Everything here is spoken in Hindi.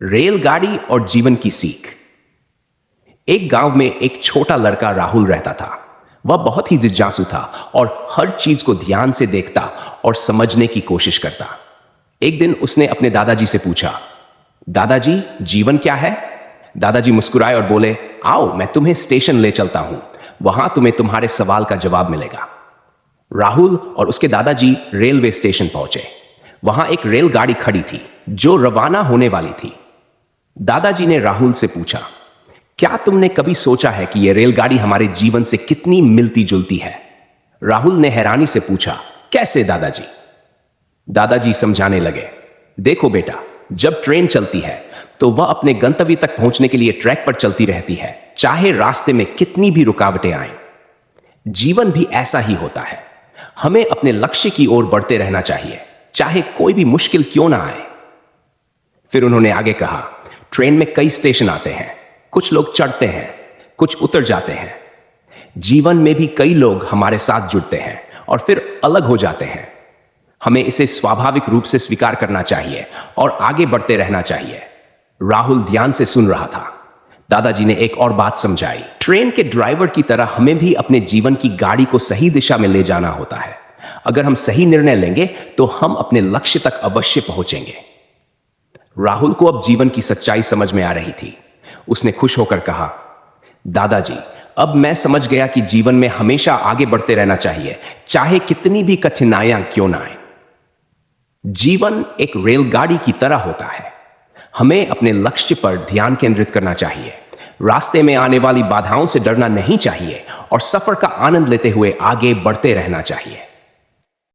रेलगाड़ी और जीवन की सीख। एक गांव में एक छोटा लड़का राहुल रहता था। वह बहुत ही जिज्ञासु था और हर चीज को ध्यान से देखता और समझने की कोशिश करता। एक दिन उसने अपने दादाजी से पूछा, दादाजी, जीवन क्या है? दादाजी मुस्कुराए और बोले, आओ मैं तुम्हें स्टेशन ले चलता हूं, वहां तुम्हें तुम्हारे सवाल का जवाब मिलेगा। राहुल और उसके दादाजी रेलवे स्टेशन पहुंचे। वहां एक रेलगाड़ी खड़ी थी जो रवाना होने वाली थी। दादाजी ने राहुल से पूछा, क्या तुमने कभी सोचा है कि यह रेलगाड़ी हमारे जीवन से कितनी मिलती जुलती है? राहुल ने हैरानी से पूछा, कैसे दादाजी? दादाजी समझाने लगे, देखो बेटा, जब ट्रेन चलती है तो वह अपने गंतव्य तक पहुंचने के लिए ट्रैक पर चलती रहती है, चाहे रास्ते में कितनी भी रुकावटें आए। जीवन भी ऐसा ही होता है। हमें अपने लक्ष्य की ओर बढ़ते रहना चाहिए, चाहे कोई भी मुश्किल क्यों ना आए। फिर उन्होंने आगे कहा, ट्रेन में कई स्टेशन आते हैं, कुछ लोग चढ़ते हैं, कुछ उतर जाते हैं। जीवन में भी कई लोग हमारे साथ जुड़ते हैं और फिर अलग हो जाते हैं। हमें इसे स्वाभाविक रूप से स्वीकार करना चाहिए और आगे बढ़ते रहना चाहिए। राहुल ध्यान से सुन रहा था। दादाजी ने एक और बात समझाई, ट्रेन के ड्राइवर की तरह हमें भी अपने जीवन की गाड़ी को सही दिशा में ले जाना होता है। अगर हम सही निर्णय लेंगे तो हम अपने लक्ष्य तक अवश्य पहुंचेंगे। राहुल को अब जीवन की सच्चाई समझ में आ रही थी। उसने खुश होकर कहा, दादाजी, अब मैं समझ गया कि जीवन में हमेशा आगे बढ़ते रहना चाहिए, चाहे कितनी भी कठिनाइयां क्यों ना आए। जीवन एक रेलगाड़ी की तरह होता है। हमें अपने लक्ष्य पर ध्यान केंद्रित करना चाहिए, रास्ते में आने वाली बाधाओं से डरना नहीं चाहिए और सफर का आनंद लेते हुए आगे बढ़ते रहना चाहिए।